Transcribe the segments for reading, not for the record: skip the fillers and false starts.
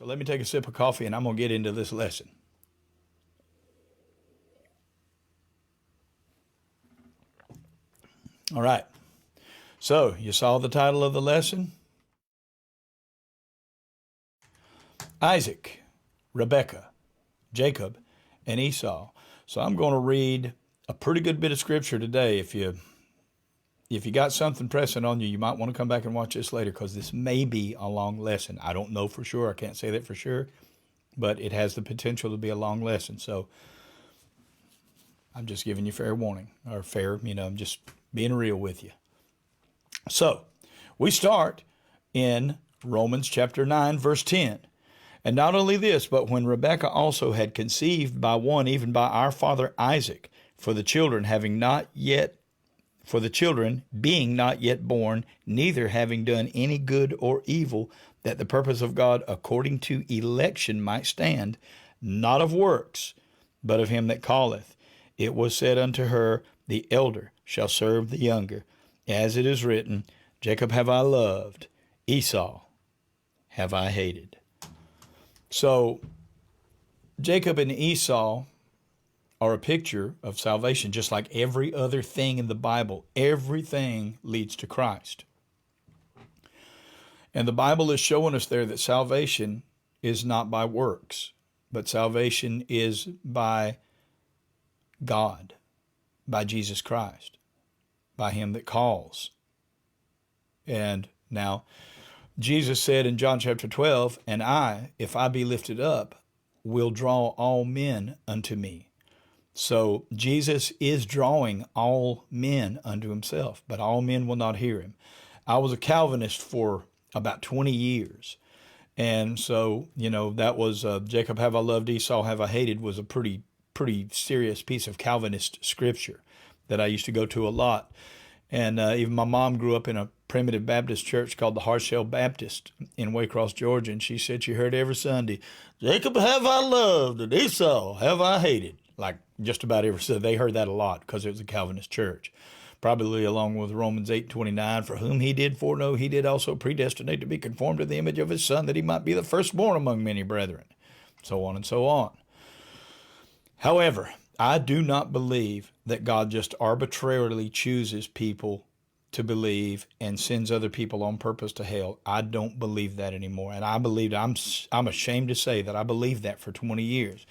So let me take a sip of coffee and I'm going to get into this lesson. All right. So you saw the title of the lesson? Isaac, Rebekah, Jacob, and Esau. So I'm going to read a pretty good bit of scripture today. If you got something pressing on you, you might want to come back and watch this later because this may be a long lesson. I don't know for sure. I can't say that for sure, but it has the potential to be a long lesson. So I'm just giving you fair warning, or fair, I'm just being real with you. So we start in Romans chapter 9, verse 10. And not only this, but when Rebekah also had conceived by one, even by our father Isaac, for the children being not yet born, neither having done any good or evil, that the purpose of God according to election might stand, not of works, but of him that calleth. It was said unto her, the elder shall serve the younger. As it is written, Jacob have I loved, Esau have I hated. So Jacob and Esau are a picture of salvation, just like every other thing in the Bible. Everything leads to Christ. And the Bible is showing us there that salvation is not by works, but salvation is by God, by Jesus Christ, by him that calls. And now, Jesus said in John chapter 12, and I, if I be lifted up, will draw all men unto me. So Jesus is drawing all men unto himself, but all men will not hear him. I was a Calvinist for about 20 years. And so, that was Jacob have I loved, Esau have I hated was a pretty serious piece of Calvinist scripture that I used to go to a lot. And even my mom grew up in a primitive Baptist church called the Harshell Baptist in Waycross, Georgia. And she said she heard every Sunday, Jacob have I loved and Esau have I hated. Like just about every Sunday. They heard that a lot because it was a Calvinist church. Probably along with Romans 8:29, for whom he did foreknow, he did also predestinate to be conformed to the image of his Son, that he might be the firstborn among many brethren. So on and so on. However, I do not believe that God just arbitrarily chooses people to believe and sends other people on purpose to hell. I don't believe that anymore. And I'm ashamed to say that I believed that for 20 years.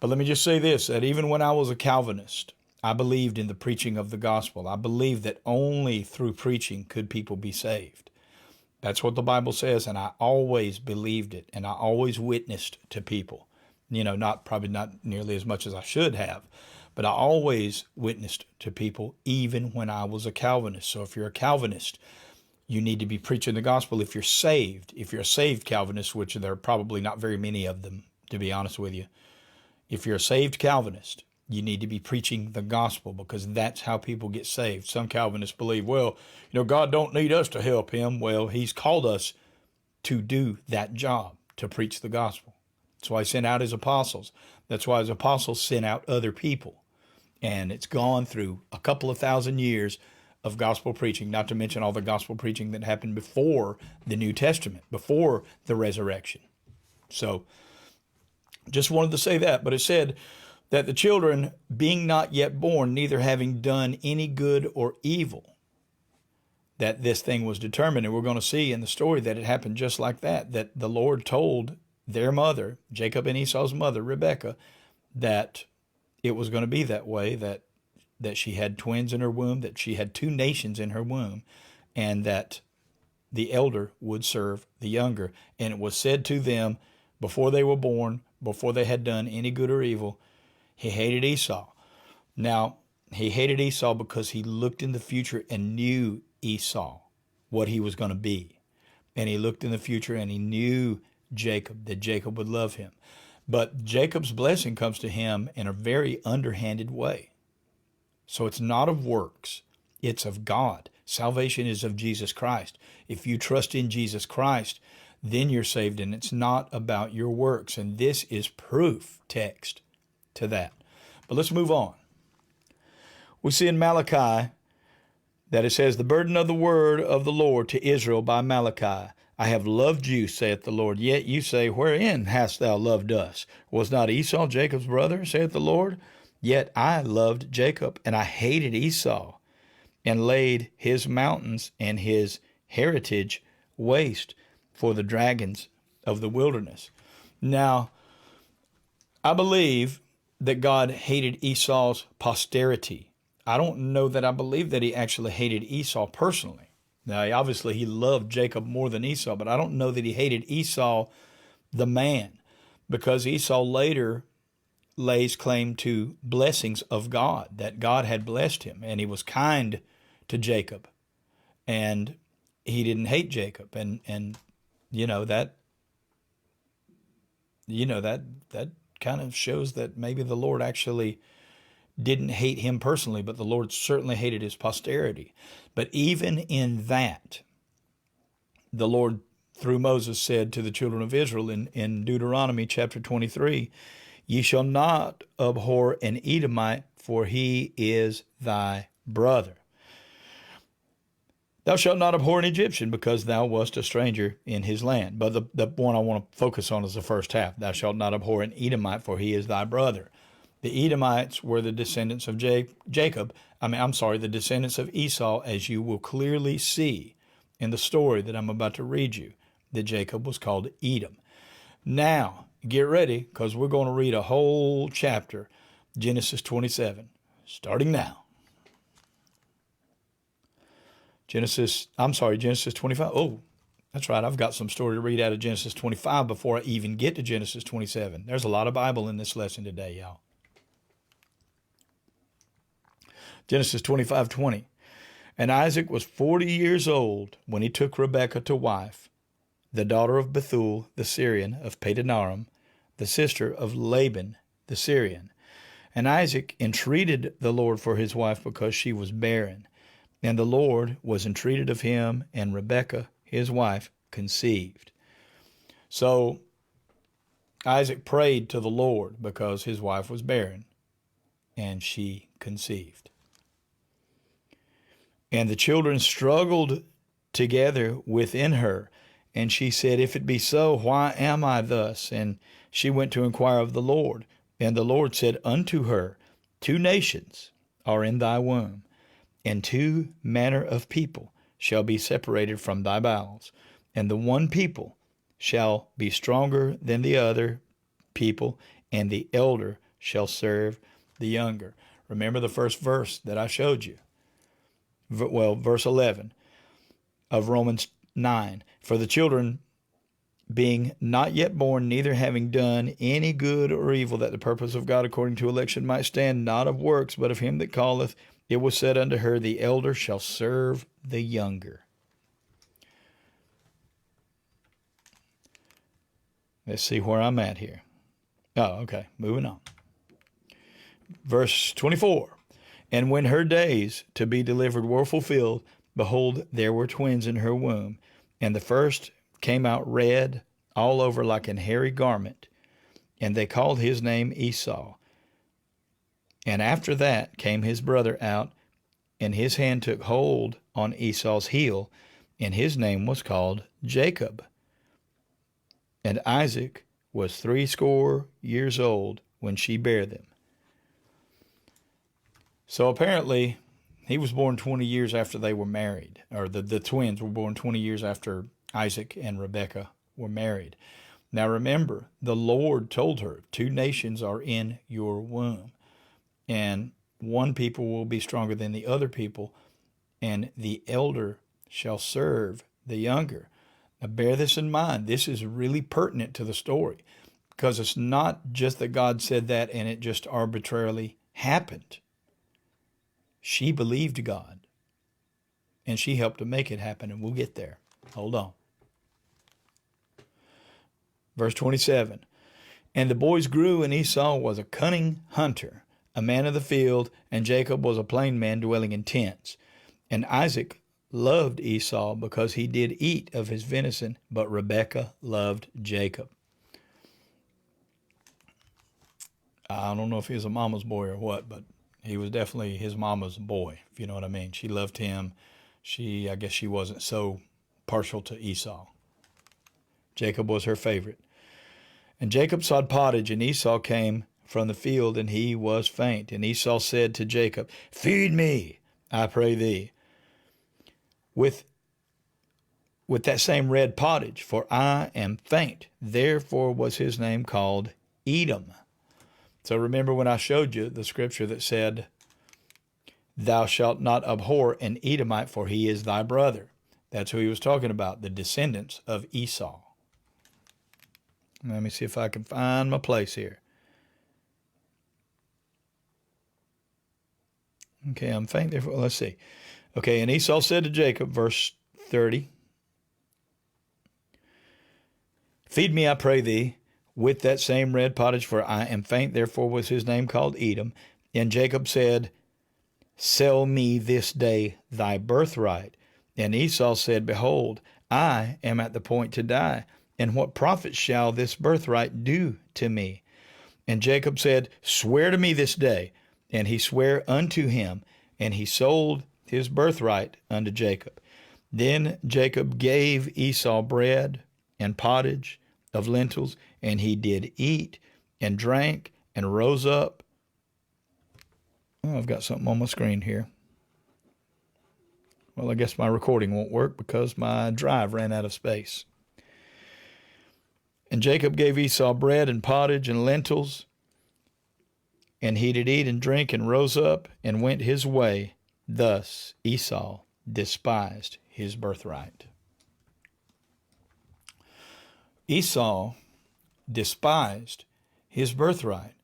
But let me just say this, that even when I was a Calvinist, I believed in the preaching of the gospel. I believed that only through preaching could people be saved. That's what the Bible says, and I always believed it, and I always witnessed to people. Probably not nearly as much as I should have, but I always witnessed to people even when I was a Calvinist. So if you're a Calvinist, you need to be preaching the gospel. If you're a saved Calvinist, which there are probably not very many of them, to be honest with you, if you're a saved Calvinist, you need to be preaching the gospel because that's how people get saved. Some Calvinists believe, God don't need us to help him. Well, he's called us to do that job, to preach the gospel. That's why he sent out his apostles. That's why his apostles sent out other people. And it's gone through a couple of thousand years of gospel preaching, not to mention all the gospel preaching that happened before the New Testament, before the resurrection. So just wanted to say that, but it said that the children being not yet born, neither having done any good or evil, that this thing was determined. And we're going to see in the story that it happened just like that the Lord told their mother, Jacob and Esau's mother, Rebekah, that it was going to be that way, that she had twins in her womb, that she had two nations in her womb, and that the elder would serve the younger. And it was said to them before they were born, before they had done any good or evil, he hated Esau. Now, he hated Esau because he looked in the future and knew Esau, what he was going to be. And he looked in the future and he knew Jacob, that Jacob would love him. But Jacob's blessing comes to him in a very underhanded way. So it's not of works, it's of God. Salvation is of Jesus Christ. If you trust in Jesus Christ, then you're saved, and it's not about your works. And this is proof text to that. But let's move on. We see in Malachi that it says, the burden of the word of the Lord to Israel by Malachi. I have loved you, saith the Lord. Yet you say, wherein hast thou loved us? Was not Esau Jacob's brother, saith the Lord? Yet I loved Jacob, and I hated Esau, and laid his mountains and his heritage waste for the dragons of the wilderness. Now, I believe that God hated Esau's posterity. I don't know that I believe that he actually hated Esau personally. Now, obviously, he loved Jacob more than Esau, but I don't know that he hated Esau, the man, because Esau later lays claim to blessings of God, that God had blessed him, and he was kind to Jacob, and he didn't hate Jacob, and that kind of shows that maybe the Lord actually didn't hate him personally, but the Lord certainly hated his posterity. But even in that, the Lord, through Moses, said to the children of Israel in Deuteronomy chapter 23, ye shall not abhor an Edomite, for he is thy brother. Thou shalt not abhor an Egyptian, because thou wast a stranger in his land. But the one I want to focus on is the first half. Thou shalt not abhor an Edomite, for he is thy brother. The Edomites were the descendants of Jacob. The descendants of Esau, as you will clearly see in the story that I'm about to read you, that Jacob was called Edom. Now, get ready, because we're going to read a whole chapter, Genesis 27, starting now. Genesis 25. Oh, that's right. I've got some story to read out of Genesis 25 before I even get to Genesis 27. There's a lot of Bible in this lesson today, y'all. Genesis 25:20. And Isaac was 40 years old when he took Rebekah to wife, the daughter of Bethuel the Syrian of Padanaram, the sister of Laban the Syrian. And Isaac entreated the Lord for his wife because she was barren. And the Lord was entreated of him, and Rebekah, his wife, conceived. So Isaac prayed to the Lord because his wife was barren, and she conceived. And the children struggled together within her, and she said, if it be so, why am I thus? And she went to inquire of the Lord. And the Lord said unto her, 2 nations are in thy womb, and 2 manner of people shall be separated from thy bowels, and the one people shall be stronger than the other people, and the elder shall serve the younger. Remember the first verse that I showed you. Verse 11 of Romans 9. For the children being not yet born, neither having done any good or evil, that the purpose of God according to election might stand, not of works, but of him that calleth, it was said unto her, the elder shall serve the younger. Let's see where I'm at here. Oh, okay. Moving on. Verse 24. And when her days to be delivered were fulfilled, behold, there were twins in her womb. And the first came out red all over like an hairy garment, and they called his name Esau. And after that came his brother out, and his hand took hold on Esau's heel, and his name was called Jacob. And Isaac was 80 years old when she bare them. So apparently, he was born 20 years after they were married, or the twins were born 20 years after Isaac and Rebekah were married. Now remember, the Lord told her, 2 nations are in your womb, and one people will be stronger than the other people, and the elder shall serve the younger. Now bear this in mind. This is really pertinent to the story, because it's not just that God said that and it just arbitrarily happened. She believed God, and she helped to make it happen, and we'll get there. Hold on. Verse 27, and the boys grew, and Esau was a cunning hunter, a man of the field, and Jacob was a plain man dwelling in tents. And Isaac loved Esau because he did eat of his venison, but Rebekah loved Jacob. I don't know if he was a mama's boy or what, but he was definitely his mama's boy, if you know what I mean. She loved him. I guess she wasn't so partial to Esau. Jacob was her favorite. And Jacob sought pottage, and Esau came from the field, and he was faint. And Esau said to Jacob, Feed me, I pray thee, with that same red pottage, for I am faint. Therefore was his name called Edom. So remember when I showed you the scripture that said, Thou shalt not abhor an Edomite, for he is thy brother. That's who he was talking about, the descendants of Esau. Let me see if I can find my place here. Okay, I'm faint. Therefore, let's see. Okay, and Esau said to Jacob, verse 30, Feed me, I pray thee, with that same red pottage, for I am faint. Therefore was his name called Edom. And Jacob said, Sell me this day thy birthright. And Esau said, Behold, I am at the point to die, and what profit shall this birthright do to me? And Jacob said, Swear to me this day. And he sware unto him, and he sold his birthright unto Jacob. Then Jacob gave Esau bread and pottage of lentils, and he did eat and drank and rose up. Oh, I've got something on my screen here. Well, I guess my recording won't work because my drive ran out of space. And Jacob gave Esau bread and pottage and lentils, and he did eat and drink and rose up and went his way. Thus Esau despised his birthright. Esau despised his birthright.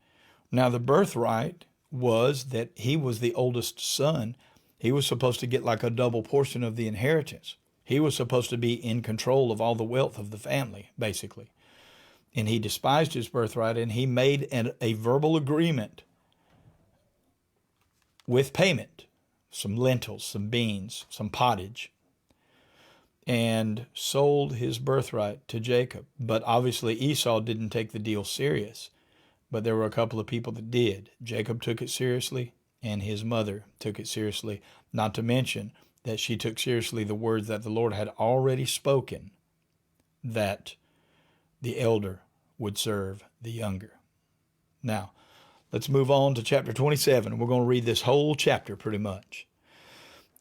Now the birthright was that he was the oldest son. He was supposed to get like a double portion of the inheritance. He was supposed to be in control of all the wealth of the family, basically. And he despised his birthright, and he made a verbal agreement with payment, some lentils, some beans, some pottage, and sold his birthright to Jacob. But obviously Esau didn't take the deal serious, but there were a couple of people that did. Jacob took it seriously, and his mother took it seriously, not to mention that she took seriously the words that the Lord had already spoken, that the elder would serve the younger. Now, let's move on to chapter 27. We're going to read this whole chapter pretty much.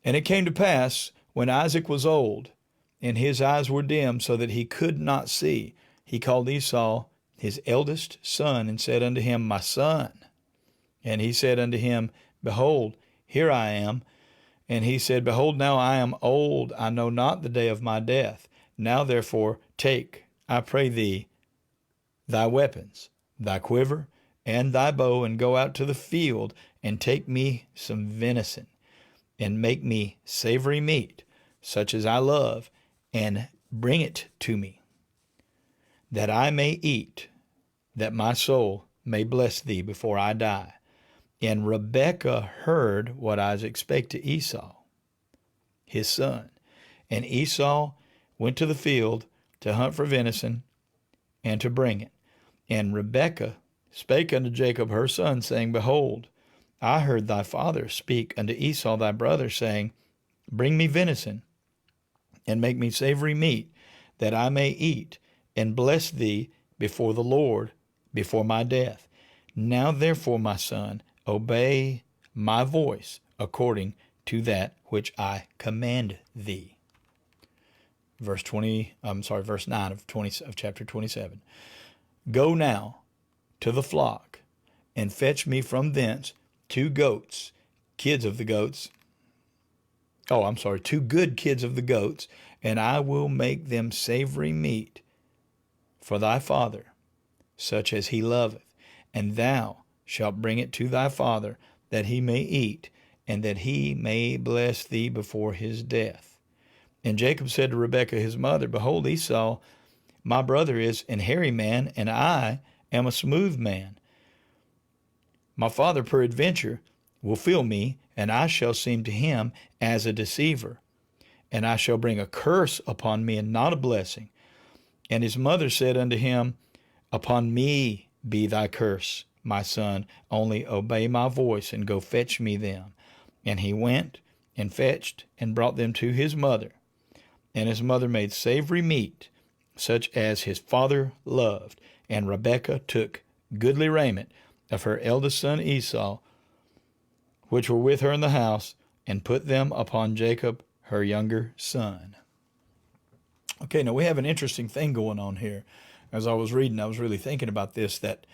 And it came to pass, when Isaac was old, and his eyes were dim, so that he could not see, he called Esau his eldest son, and said unto him, My son. And he said unto him, Behold, here I am. And he said, Behold, now I am old, I know not the day of my death. Now therefore take, I pray thee, thy weapons, thy quiver, and thy bow, and go out to the field, and take me some venison, and make me savory meat, such as I love, and bring it to me, that I may eat, that my soul may bless thee before I die. And Rebekah heard what Isaac spake to Esau, his son. And Esau went to the field to hunt for venison, and to bring it. And Rebekah spake unto Jacob her son, saying, Behold, I heard thy father speak unto Esau thy brother, saying, Bring me venison, and make me savory meat, that I may eat, and bless thee before the Lord, before my death. Now therefore, my son, obey my voice according to that which I command thee. Verse 9 of chapter 27. Go now to the flock, and fetch me from thence 2 goats, kids of the goats. Oh, I'm sorry, 2 good kids of the goats, and I will make them savory meat for thy father, such as he loveth. And thou shalt bring it to thy father, that he may eat, and that he may bless thee before his death. And Jacob said to Rebekah his mother, Behold, Esau, my brother, is an hairy man, and I am a smooth man. My father peradventure will feel me, and I shall seem to him as a deceiver, and I shall bring a curse upon me, and not a blessing. And his mother said unto him, Upon me be thy curse, my son, only obey my voice, and go fetch me them. And he went and fetched, and brought them to his mother. And his mother made savory meat, such as his father loved. And Rebekah took goodly raiment of her eldest son Esau, which were with her in the house, and put them upon Jacob, her younger son. Okay, now we have an interesting thing going on here. As I was reading, I was really thinking about this, that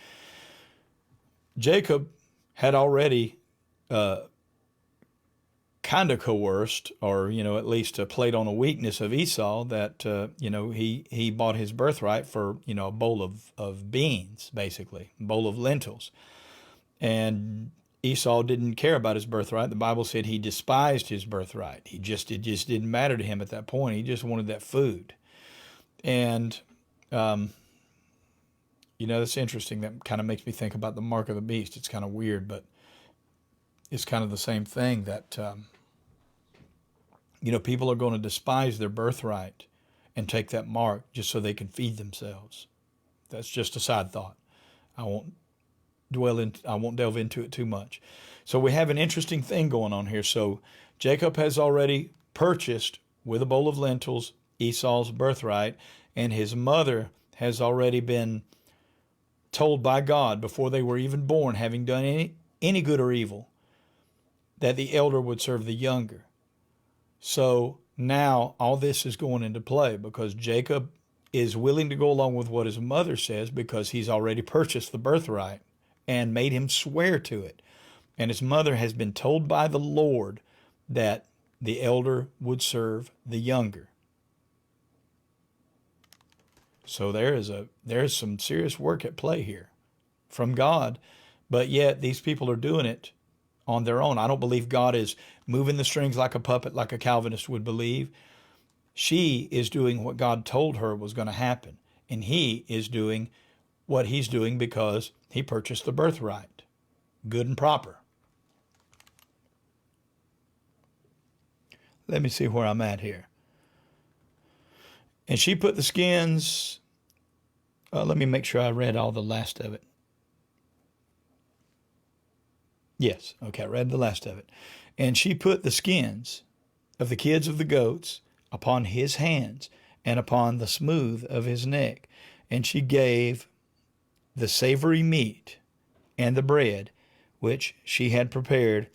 Jacob had already kind of coerced, or, at least played on a weakness of Esau, that, he bought his birthright for, a bowl of beans, basically, a bowl of lentils. And Esau didn't care about his birthright. The Bible said he despised his birthright. It just didn't matter to him at that point. He just wanted that food. And, that's interesting. That kind of makes me think about the mark of the beast. It's kind of weird, but it's kind of the same thing that, people are going to despise their birthright and take that mark just so they can feed themselves. That's just a side thought. I won't delve into it too much. So we have an interesting thing going on here. So Jacob has already purchased with a bowl of lentils Esau's birthright, and his mother has already been told by God before they were even born, having done any good or evil, that the elder would serve the younger. So now all this is going into play because Jacob is willing to go along with what his mother says because he's already purchased the birthright and made him swear to it. And his mother has been told by the Lord that the elder would serve the younger. So there is some serious work at play here from God, but yet these people are doing it on their own. I don't believe God is moving the strings like a puppet, like a Calvinist would believe. She is doing what God told her was going to happen, and he is doing what he's doing because he purchased the birthright, good and proper. Let me see where I'm at here. And she put the skins, let me make sure I read all the last of it. Yes, okay, I read the last of it. And she put the skins of the kids of the goats upon his hands and upon the smooth of his neck. And she gave the savory meat and the bread, which she had prepared,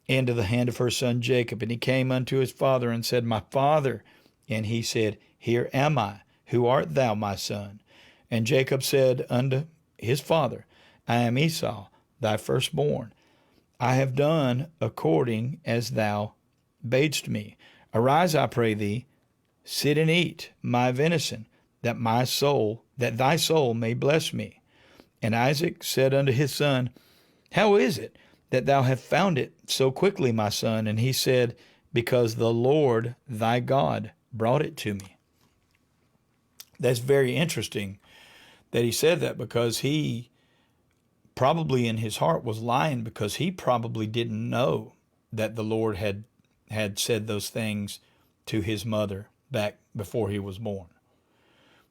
into the hand of her son Jacob. And he came unto his father and said, My father. And he said, Here am I. Who art thou, my son? And Jacob said unto his father, I am Esau, thy firstborn. I have done according as thou badest me. Arise, I pray thee, sit and eat my venison, that thy soul may bless me. And Isaac said unto his son, How is it that thou hast found it so quickly, my son? And he said, Because the Lord thy God brought it to me. That's very interesting that he said that, because he probably in his heart was lying, because he probably didn't know that the Lord had said those things to his mother back before he was born.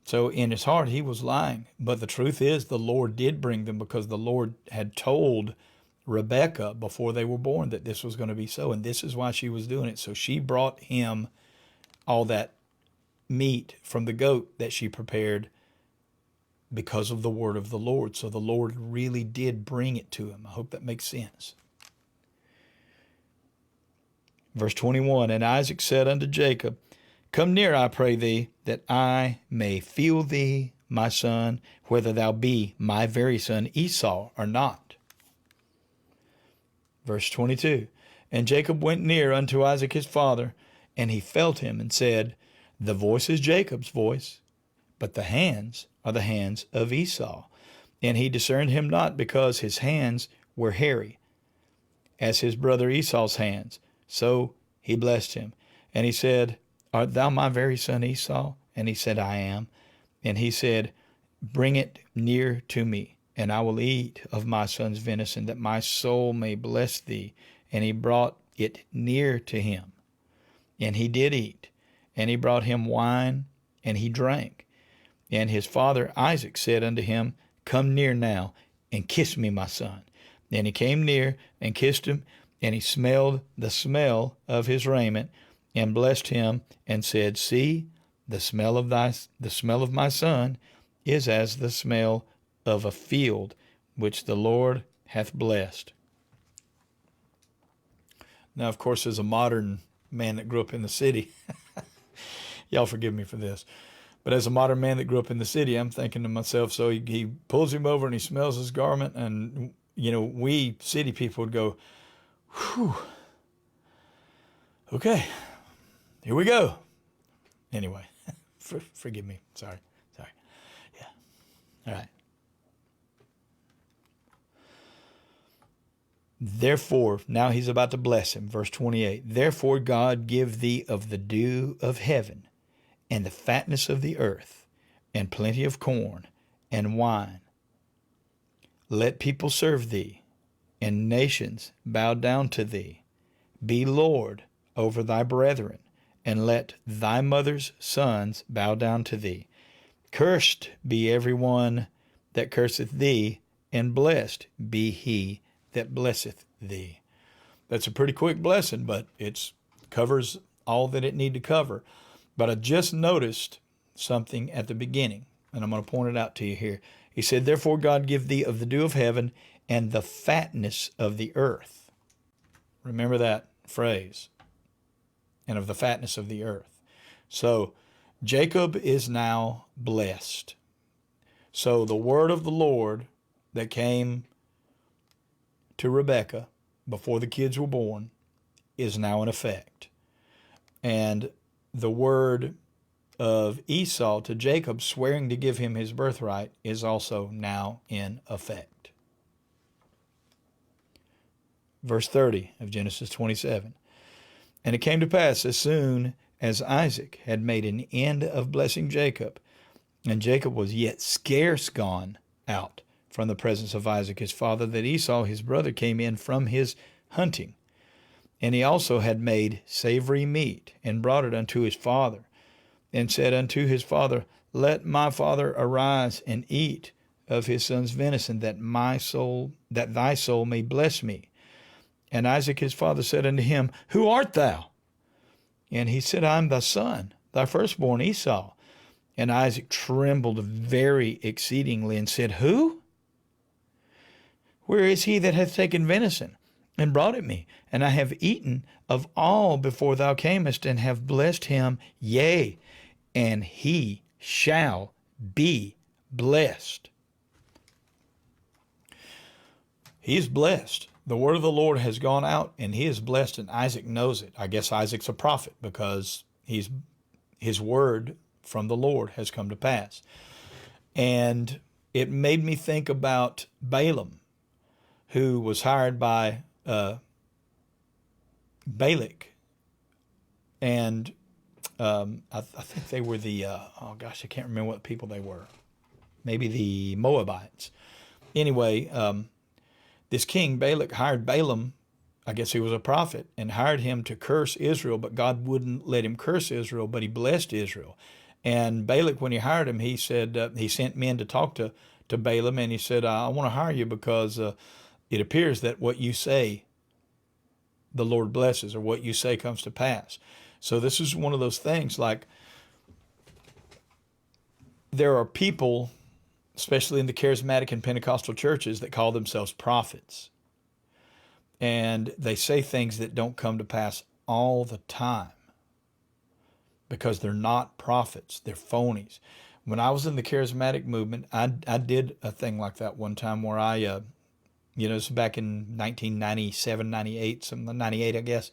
So in his heart, he was lying. But the truth is, the Lord did bring them, because the Lord had told Rebekah before they were born that this was going to be so. And this is why she was doing it. So she brought him all that meat from the goat that she prepared because of the word of the Lord. So the Lord really did bring it to him. I hope that makes sense. Verse 21, And Isaac said unto Jacob, Come near, I pray thee, that I may feel thee, my son, whether thou be my very son Esau or not. Verse 22, And Jacob went near unto Isaac his father, and he felt him, and said, The voice is Jacob's voice, but the hands are the hands of Esau. And he discerned him not, because his hands were hairy, as his brother Esau's hands. So he blessed him. And he said, Art thou my very son Esau? And he said, I am. And he said, Bring it near to me, and I will eat of my son's venison, that my soul may bless thee. And he brought it near to him. And he did eat. And he brought him wine, and he drank. And his father Isaac said unto him, Come near now, and kiss me, my son. And he came near, and kissed him, and he smelled the smell of his raiment, and blessed him, and said, See, The smell of my son is as the smell of a field which the Lord hath blessed. Now, of course, as a modern man that grew up in the city, y'all forgive me for this, but as a modern man that grew up in the city, I'm thinking to myself, so he pulls him over and he smells his garment, and, we city people would go, whew, okay, here we go. Anyway, forgive me. Sorry. Yeah. All right. Therefore, now he's about to bless him. Verse 28, therefore God give thee of the dew of heaven, and the fatness of the earth, and plenty of corn and wine. Let people serve thee, and nations bow down to thee. Be Lord over thy brethren, and let thy mother's sons bow down to thee. Cursed be every one that curseth thee, and blessed be he that blesseth thee. That's a pretty quick blessing, but it covers all that it need to cover. But I just noticed something at the beginning, and I'm going to point it out to you here. He said, therefore God give thee of the dew of heaven and the fatness of the earth. Remember that phrase. And of the fatness of the earth. So Jacob is now blessed. So the word of the Lord that came to Rebekah before the kids were born is now in effect. And the word of Esau to Jacob swearing to give him his birthright is also now in effect. Verse 30 of Genesis 27. And it came to pass as soon as Isaac had made an end of blessing Jacob, and Jacob was yet scarce gone out from the presence of Isaac his father, that Esau his brother came in from his hunting. And he also had made savory meat, and brought it unto his father, and said unto his father, let my father arise and eat of his son's venison, that thy soul may bless me. And Isaac his father said unto him, who art thou? And he said, I am thy son, thy firstborn Esau. And Isaac trembled very exceedingly, and said, who? Where is he that hath taken venison, and brought it me? And I have eaten of all before thou camest, and have blessed him, yea, and he shall be blessed. He is blessed. The word of the Lord has gone out, and he is blessed, and Isaac knows it. I guess Isaac's a prophet because his word from the Lord has come to pass. And it made me think about Balaam, who was hired by Balak. And I think they were I can't remember what people they were. Maybe the Moabites. Anyway, this king Balak hired Balaam, I guess he was a prophet, and hired him to curse Israel, but God wouldn't let him curse Israel, but he blessed Israel. And Balak, when he hired him, he said, he sent men to talk to Balaam, and he said, I want to hire you because it appears that what you say the Lord blesses, or what you say comes to pass. So this is one of those things, like there are people, especially in the charismatic and Pentecostal churches, that call themselves prophets. And they say things that don't come to pass all the time because they're not prophets. They're phonies. When I was in the charismatic movement, I did a thing like that one time where I, it's back in 1997, 98, 98, I guess.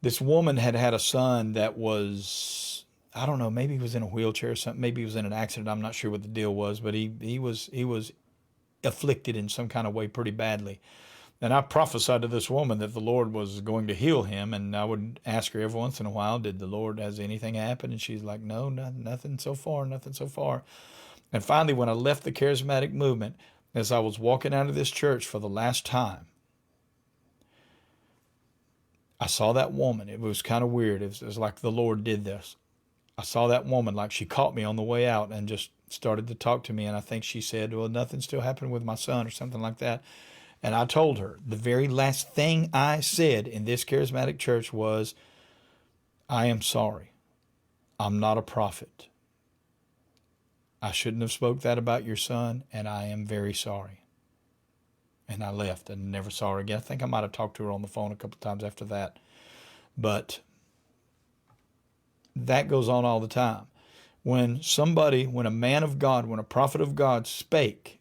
This woman had a son that was, I don't know, maybe he was in a wheelchair or something. Maybe he was in an accident. I'm not sure what the deal was, but he was afflicted in some kind of way pretty badly. And I prophesied to this woman that the Lord was going to heal him, and I would ask her every once in a while, did the Lord, has anything happened? And she's like, no, nothing so far, nothing so far. And finally, when I left the charismatic movement, as I was walking out of this church for the last time, I saw that woman. It was kind of weird. It was like the Lord did this. I saw that woman, like she caught me on the way out and just started to talk to me. And I think she said, well, nothing's still happening with my son or something like that. And I told her the very last thing I said in this charismatic church was, I am sorry. I'm not a prophet. I shouldn't have spoke that about your son, and I am very sorry. And I left and never saw her again. I think I might have talked to her on the phone a couple of times after that. But that goes on all the time. When a man of God, when a prophet of God spake,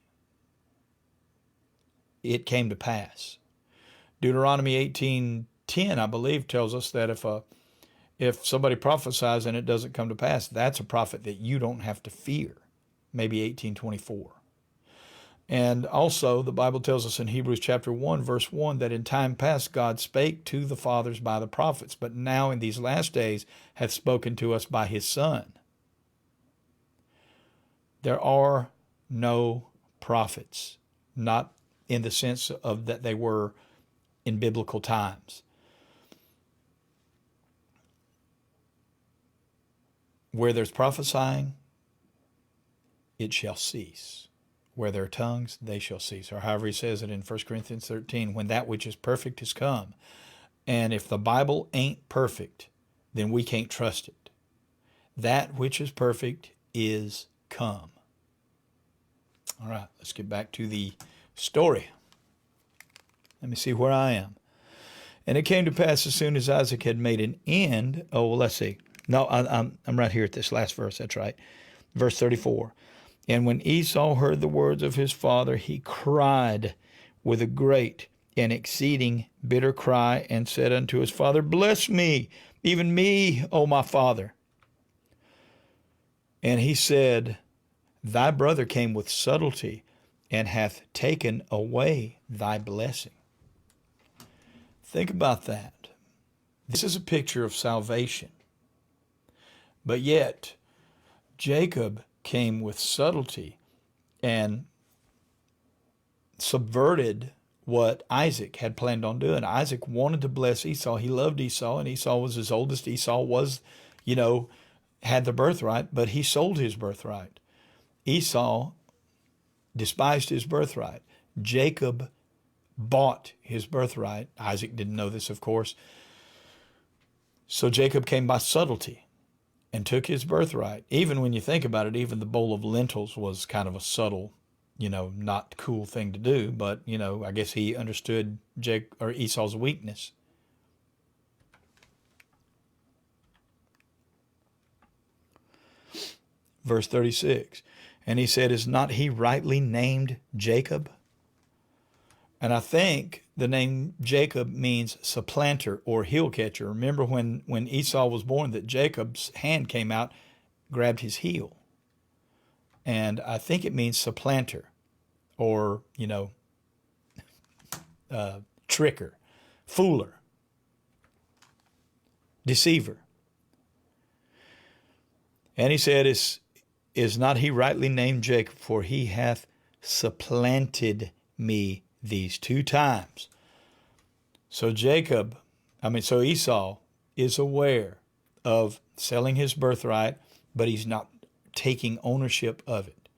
it came to pass. Deuteronomy 18:10, I believe, tells us that if somebody prophesies and it doesn't come to pass, that's a prophet that you don't have to fear. Maybe 18:24. And also, the Bible tells us in Hebrews chapter 1, verse 1, that in time past God spake to the fathers by the prophets, but now in these last days hath spoken to us by his Son. There are no prophets, not in the sense of that they were in biblical times. Where there's prophesying, it shall cease. Where there are tongues, they shall cease. Or however he says it in 1 Corinthians 13, when that which is perfect is come. And if the Bible ain't perfect, then we can't trust it. That which is perfect is come. All right, let's get back to the story. Let me see where I am. And it came to pass as soon as Isaac had made an end. Oh, well, let's see. No, I'm right here at this last verse. That's right. Verse 34. And when Esau heard the words of his father, he cried with a great and exceeding bitter cry, and said unto his father, Bless me, even me, O my father. And he said, Thy brother came with subtlety, and hath taken away thy blessing. Think about that. This is a picture of salvation. But yet, Jacob came with subtlety and subverted what Isaac had planned on doing. Isaac wanted to bless Esau. He loved Esau, and Esau was his oldest. Esau was, had the birthright, but he sold his birthright. Esau despised his birthright. Jacob bought his birthright. Isaac didn't know this, of course. So Jacob came by subtlety and took his birthright. Even when you think about it, even the bowl of lentils was kind of a subtle, not cool thing to do. But, I guess he understood Esau's weakness. Verse 36, and he said, Is not he rightly named Jacob? And I think the name Jacob means supplanter or heel catcher. Remember when Esau was born that Jacob's hand came out, grabbed his heel. And I think it means supplanter or, tricker, fooler, deceiver. And he said, Is not he rightly named Jacob? For he hath supplanted me these 2 times. So Esau is aware of selling his birthright, but he's not taking ownership of it.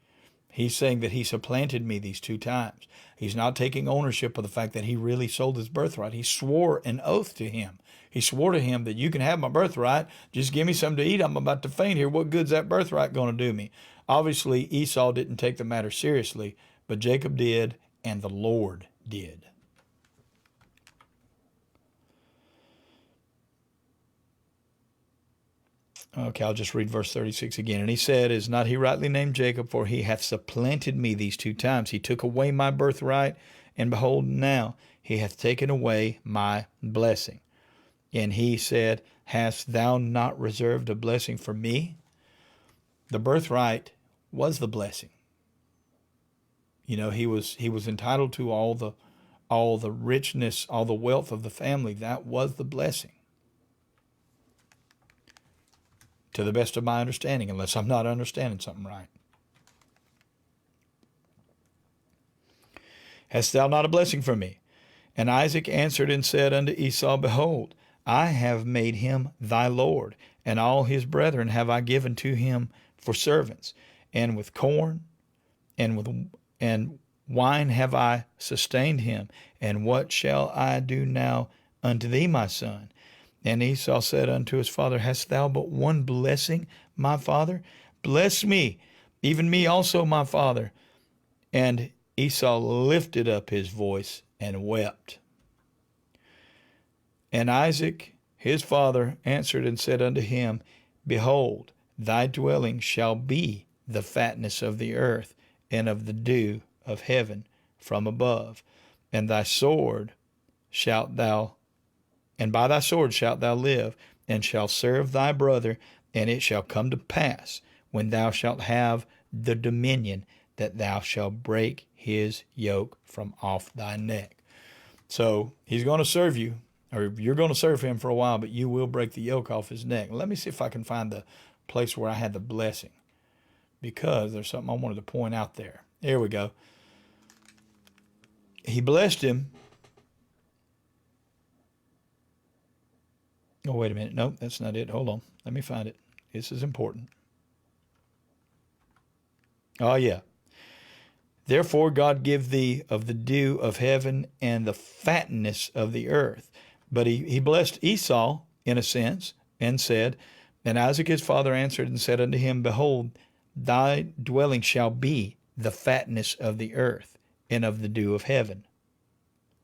He's saying that he supplanted me these 2 times. He's not taking ownership of the fact that he really sold his birthright. He swore an oath to him. He swore to him that you can have my birthright. Just give me something to eat. I'm about to faint here. What good's that birthright going to do me? Obviously, Esau didn't take the matter seriously, but Jacob did, and the Lord did. Okay, I'll just read verse 36 again. And he said, Is not he rightly named Jacob? For he hath supplanted me these 2 times. He took away my birthright, and behold, now he hath taken away my blessing. And he said, Hast thou not reserved a blessing for me? The birthright was the blessing. He was entitled to all the richness, all the wealth of the family. That was the blessing. To the best of my understanding, unless I'm not understanding something right. Hast thou not a blessing for me? And Isaac answered and said unto Esau, Behold, I have made him thy lord, and all his brethren have I given to him for servants, and with corn and wine have I sustained him. And what shall I do now unto thee, my son? And Esau said unto his father, Hast thou but one blessing, my father? Bless me, even me also, my father. And Esau lifted up his voice and wept. And Isaac his father answered and said unto him, Behold, thy dwelling shall be the fatness of the earth, and of the dew of heaven from above. And thy sword shalt thou, and by thy sword shalt thou live, and shalt serve thy brother. And it shall come to pass, when thou shalt have the dominion, that thou shalt break his yoke from off thy neck. So he's going to serve you, or you're going to serve him for a while, but you will break the yoke off his neck. Let me see if I can find the place where I had the blessing, because there's something I wanted to point out there. There we go. He blessed him. Oh, wait a minute. Nope, that's not it. Hold on. Let me find it. This is important. Oh, yeah. Therefore God give thee of the dew of heaven and the fatness of the earth. But he blessed Esau, in a sense, and said, And Isaac his father answered and said unto him, Behold, thy dwelling shall be the fatness of the earth, and of the dew of heaven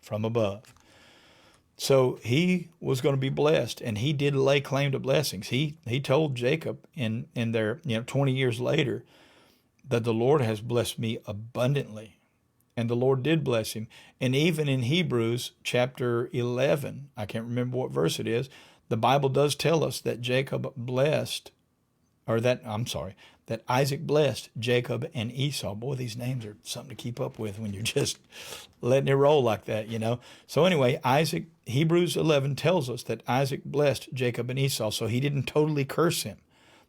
from above. So he was going to be blessed, and he did lay claim to blessings. He told Jacob in their 20 years later that the Lord has blessed me abundantly. And the Lord did bless him. And even in Hebrews chapter 11, I can't remember what verse it is, the Bible does tell us that that Isaac blessed Jacob and Esau. Boy, these names are something to keep up with when you're just letting it roll like that, So anyway, Hebrews 11 tells us that Isaac blessed Jacob and Esau, so he didn't totally curse him.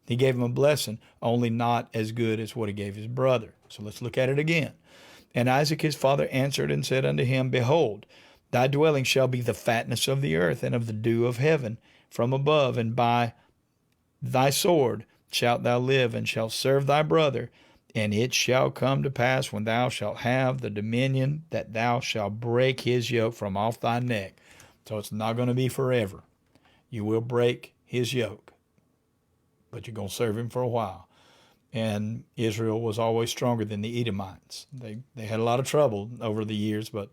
He gave him a blessing, only not as good as what he gave his brother. So let's look at it again. And Isaac his father answered and said unto him, Behold, thy dwelling shall be the fatness of the earth, and of the dew of heaven from above, and by thy sword shalt thou live, and shalt serve thy brother. And it shall come to pass, when thou shalt have the dominion, that thou shalt break his yoke from off thy neck. So it's not going to be forever. You will break his yoke, but you're going to serve him for a while. And Israel was always stronger than the Edomites. They had a lot of trouble over the years, but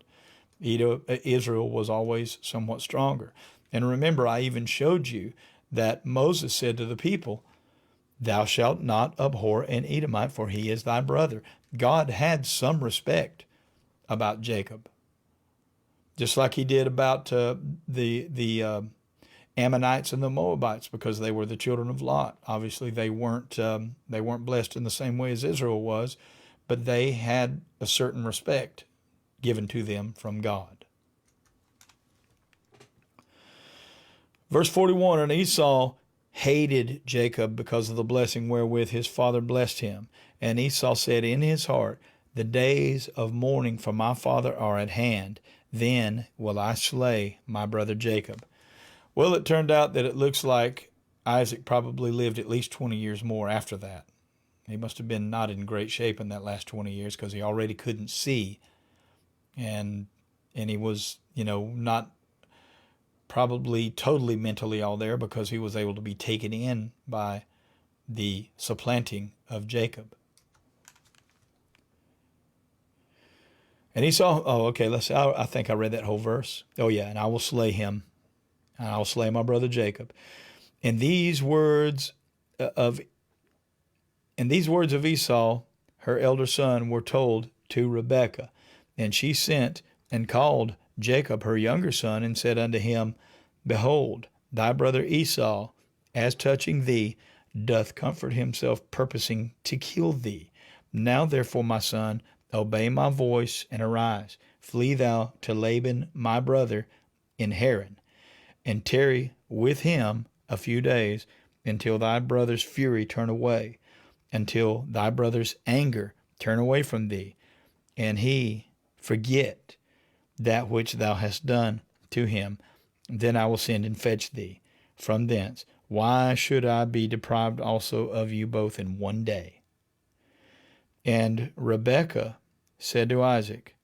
Israel was always somewhat stronger. And remember, I even showed you that Moses said to the people, Thou shalt not abhor an Edomite, for he is thy brother. God had some respect about Jacob, just like he did about the Ammonites and the Moabites, because they were the children of Lot. Obviously, they weren't blessed in the same way as Israel was, but they had a certain respect given to them from God. Verse 41, And Esau hated Jacob because of the blessing wherewith his father blessed him. And Esau said in his heart, The days of mourning for my father are at hand. Then will I slay my brother Jacob. Well, it turned out that it looks like Isaac probably lived at least 20 years more after that. He must have been not in great shape in that last 20 years, because he already couldn't see. And he was, not probably totally mentally all there, because he was able to be taken in by the supplanting of Jacob. And Esau, I think I read that whole verse. Oh yeah, and I will slay him. And I'll slay my brother Jacob. And these words of Esau, her elder son, were told to Rebekah. And she sent and called Jacob her younger son, and said unto him, Behold, thy brother Esau, as touching thee, doth comfort himself, purposing to kill thee. Now therefore, my son, obey my voice, and arise. Flee thou to Laban my brother in Haran, and tarry with him a few days, until thy brother's fury turn away, until thy brother's anger turn away from thee, and he forget that which thou hast done to him. Then I will send and fetch thee from thence. Why should I be deprived also of you both in one day? And Rebekah said to Isaac,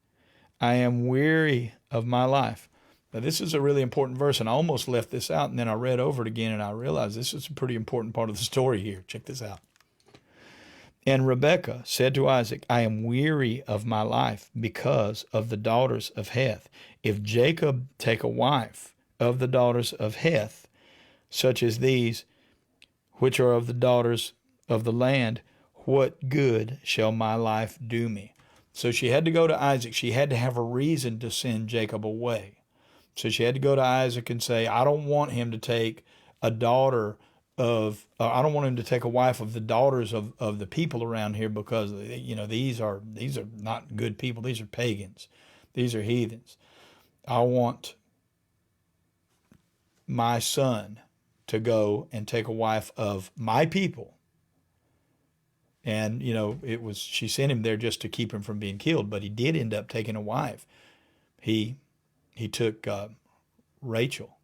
I am weary of my life. Now, this is a really important verse, and I almost left this out, and then I read over it again, and I realized this is a pretty important part of the story here. Check this out. And Rebekah said to Isaac, I am weary of my life because of the daughters of Heth. If Jacob take a wife of the daughters of Heth, such as these, which are of the daughters of the land, what good shall my life do me? So she had to go to Isaac. She had to have a reason to send Jacob away. So she had to go to Isaac and say, I don't want him to take a daughter of, I don't want him to take a wife of the daughters of the people around here, because, you know, these are not good people. These are pagans. These are heathens. I want my son to go and take a wife of my people. And, you know, she sent him there just to keep him from being killed, but he did end up taking a wife. He took Rachel,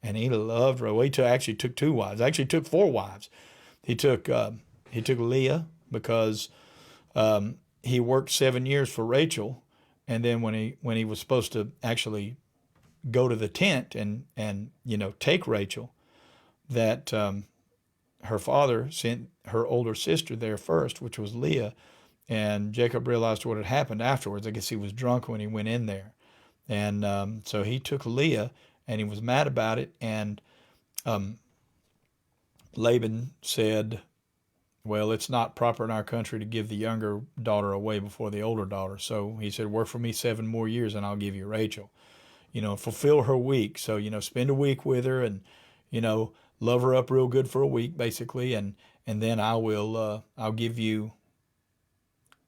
and he loved her. Well, he actually took 2 wives. Actually took 4 wives. He took Leah, because he worked 7 years for Rachel, and then when he was supposed to actually go to the tent and you know, take Rachel, that her father sent her older sister there first, which was Leah, and Jacob realized what had happened afterwards. I guess he was drunk when he went in there. And so he took Leah, and he was mad about it. And Laban said, well, it's not proper in our country to give the younger daughter away before the older daughter. So he said, work for me 7 more years and I'll give you Rachel. You know, fulfill her week. So, you know, spend a week with her and, you know, love her up real good for a week, basically. And then I'll give you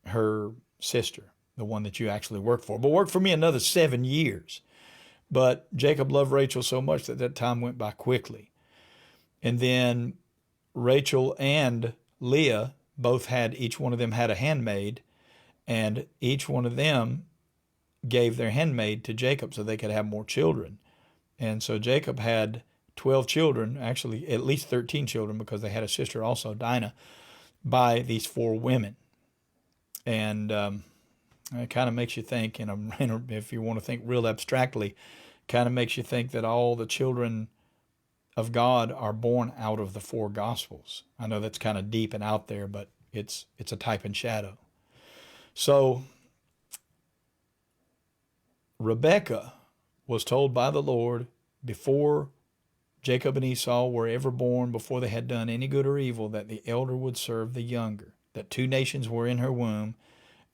her sister, the one that you actually work for. But work for me another 7 years. But Jacob loved Rachel so much that time went by quickly. And then Rachel and Leah each one of them had a handmaid, and each one of them gave their handmaid to Jacob so they could have more children. And so Jacob had 12 children, actually at least 13 children, because they had a sister also, Dinah, by these 4 women. And it kind of makes you think, and if you want to think real abstractly, kind of makes you think that all the children of God are born out of the 4 Gospels. I know that's kind of deep and out there, but it's a type and shadow. So Rebekah was told by the Lord, before Jacob and Esau were ever born, before they had done any good or evil, that the elder would serve the younger, that 2 nations were in her womb,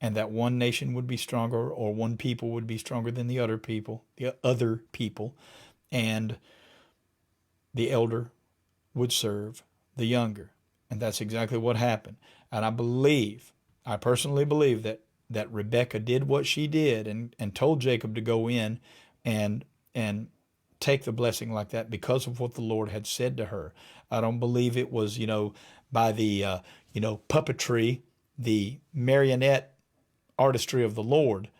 and that one nation would be stronger, or one people would be stronger than the other people, and the elder would serve the younger. And that's exactly what happened. And I personally believe that Rebekah did what she did and told Jacob to go in and take the blessing like that because of what the Lord had said to her. I don't believe it was, you know, by the, puppetry, the marionette artistry of the Lord,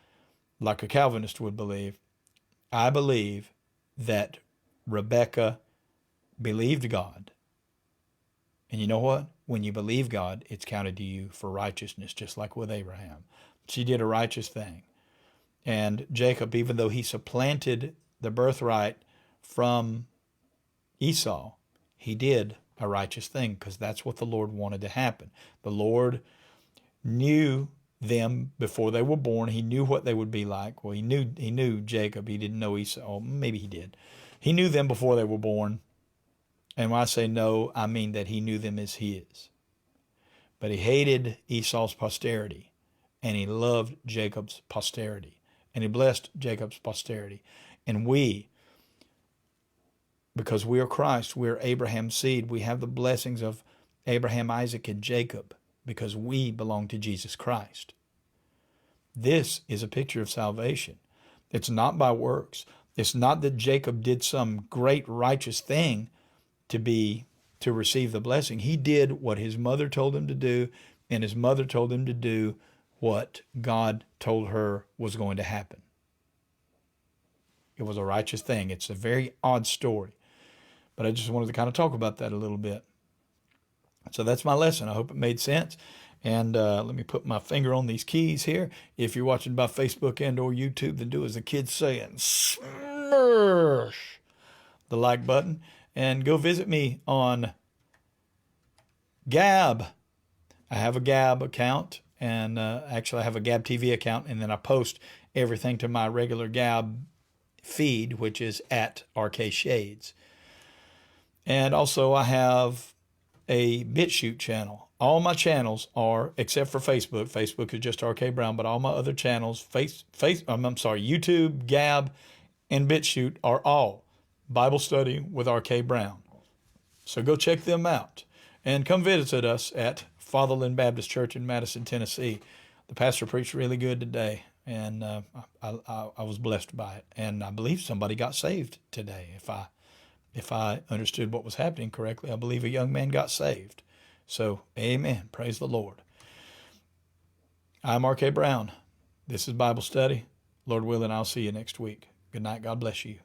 like a Calvinist would believe. I believe that Rebekah believed God. And you know what? When you believe God, it's counted to you for righteousness, just like with Abraham. She did a righteous thing. And Jacob, even though he supplanted the birthright from Esau, he did a righteous thing, because that's what the Lord wanted to happen. The Lord knew them before they were born. He knew what they would be like. Well, he knew Jacob. He didn't know Esau. Oh, maybe he did. He knew them before they were born. And when I say no, I mean that he knew them as his. But he hated Esau's posterity, and he loved Jacob's posterity, and he blessed Jacob's posterity. And we, because we are Christ, we are Abraham's seed, we have the blessings of Abraham, Isaac, and Jacob, because we belong to Jesus Christ. This is a picture of salvation. It's not by works. It's not that Jacob did some great righteous thing to receive the blessing. He did what his mother told him to do, and his mother told him to do what God told her was going to happen. It was a righteous thing. It's a very odd story, but I just wanted to kind of talk about that a little bit. So that's my lesson. I hope it made sense. And let me put my finger on these keys here. If you're watching by Facebook and or YouTube, then do as the kids say and smash smash the like button, and go visit me on Gab. I have a Gab account, and actually I have a Gab TV account, and then I post everything to my regular Gab feed, which is at RK Shades. And also I have a BitChute channel. All my channels are, except for Facebook. Facebook is just RK Brown, but all my other channels, YouTube, Gab, and BitChute are all Bible Study with RK Brown. So go check them out. And come visit us at Fatherland Baptist Church in Madison, Tennessee. The pastor preached really good today, and I was blessed by it. And I believe somebody got saved today. If I understood what was happening correctly, I believe a young man got saved. So, amen. Praise the Lord. I'm RK Brown. This is Bible Study. Lord willing, I'll see you next week. Good night. God bless you.